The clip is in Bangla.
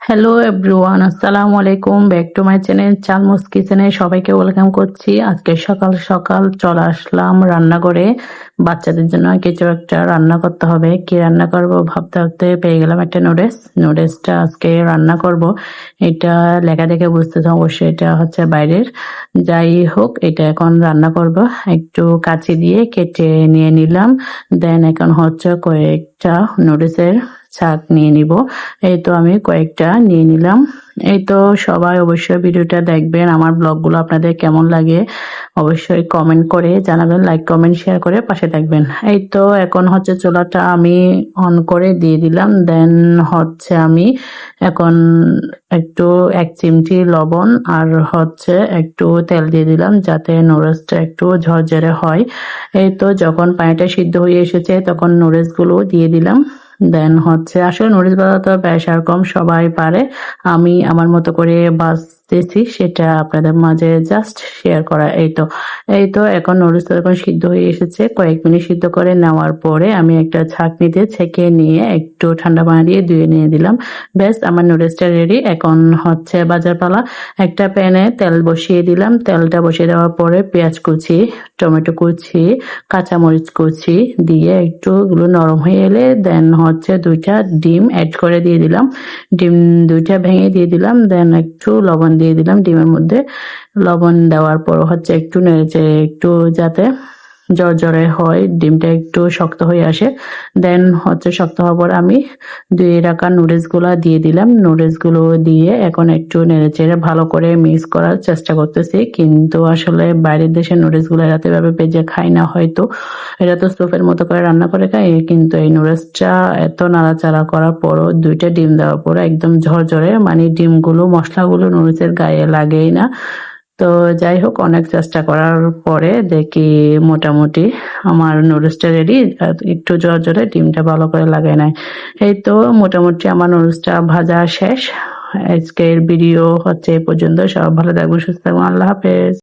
হ্যালো এভরিওয়ান, আসসালামু আলাইকুম। ব্যাক টু মাই চ্যানেল চালমুস কিচেনে সবাইকে ওয়েলকাম করছি। আজকে সকাল সকাল চলে আসলাম রান্নাঘরে। বাচ্চাদের জন্য কিছু একটা রান্না করতে হবে। কি রান্না করব ভাবতে ভাবতে পেয়ে গেলাম একটা নুডলসটা আজকে রান্না করব। এটা লেখা দেখে বুঝতেছে অবশ্যই এটা হচ্ছে বাইরের। যাই হোক, এটা এখন রান্না করব। একটু কাঁচি দিয়ে কেটে নিয়ে নিলাম। দেন এখন হচ্ছে কয়েকটা নুডলসের শাক নিয়ে নিব। এই তো আমি কয়েকটা নিয়ে নিলাম। এই তো সবাই অবশ্যই ভিডিওটা দেখবেন। আমার ব্লগগুলো আপনাদের কেমন লাগে অবশ্যই কমেন্ট করে জানাবেন, লাইক কমেন্ট শেয়ার করে পাশে থাকবেন। এই তো এখন হচ্ছে চুলাটা আমি অন করে দিয়ে দিলাম। দেন হচ্ছে আমি এখন একটু 1 চিমটি লবণ আর হচ্ছে একটু তেল দিয়ে দিলাম যাতে নুডলসটা একটু ঝরঝরে হয়। এই তো যখন পানিটা সিদ্ধ হয়ে এসেছে তখন নুডলসগুলো দিয়ে দিলাম। দেন হচ্ছে আসলে নুডলস বানানো তো বেশ আর কম সবাই পারে। আমি আমার মতো করে বাছতেছি, সেটা আপনাদের মাঝে জাস্ট শেয়ার করা। এই তো এখন নুডলস এখন সিদ্ধ হয়ে এসেছে। কয়েক মিনিট সিদ্ধ করে নেওয়ার পরে আমি একটা ছাঁকনিতে ছেঁকে নিয়ে একটু ঠান্ডা পানি দিয়ে ধুয়ে নিয়ে দিলাম। ব্যাস আমার নুডলসটা রেডি। এখন হচ্ছে বাজার পালা। একটা প্যানে তেল বসিয়ে দিলাম। তেলটা বসিয়ে দেওয়ার পরে পেঁয়াজ কুচি, টমেটো কুচি, কাঁচামরিচ কুচি দিয়ে একটু এগুলো নরম হয়ে এলে দেন হচ্ছে 2টা ডিম অ্যাড করে দিয়ে দিলাম। ডিম 2টা ভেঙে দিয়ে দিলাম। দেন একটু লবণ দিয়ে দিলাম ডিমের মধ্যে। লবণ দেওয়ার পর হচ্ছে একটু নেড়েচেড়ে একটু যাতে জর্জরে হয়, ডিমটা একটু শক্ত হয়ে আসে। দেন হচ্ছে শক্ত হওয়ার পর আমি ধুয়ে রাখা নুডলসগুলো দিয়ে দিলাম। নুডলসগুলো দিয়ে এখন একটু নেড়েচেড়ে ভালো করে মিক্স করার চেষ্টা করতেছি, কিন্তু আসলে বাইরের দেশের নুডলসগুলো এরাতে এভাবে ভেজে খাই না হয়তো। এটা তো স্যুপের মতো করে রান্না করে খাই, কিন্তু এই নুডলসটা এত নাড়াচাড়া করার পরও 2টা ডিম দেওয়ার পর একদম ঝরঝরে, মানে ডিমগুলো মশলাগুলো নুডলসের গায়ে লাগেই না। তো যাই হোক, অনেক চেষ্টা করার পরে দেখি মোটামুটি আমার নুডলসটা রেডি। একটু ঝরঝরে, ডিমটা ভালো করে লাগাই নাই। এই তো মোটামুটি আমার নুডলসটা ভাজা শেষ। আজকের ভিডিও হচ্ছে এই পর্যন্ত। সব ভালো থাকবেন, সুস্থ থাকবেন। আল্লাহ হাফেজ।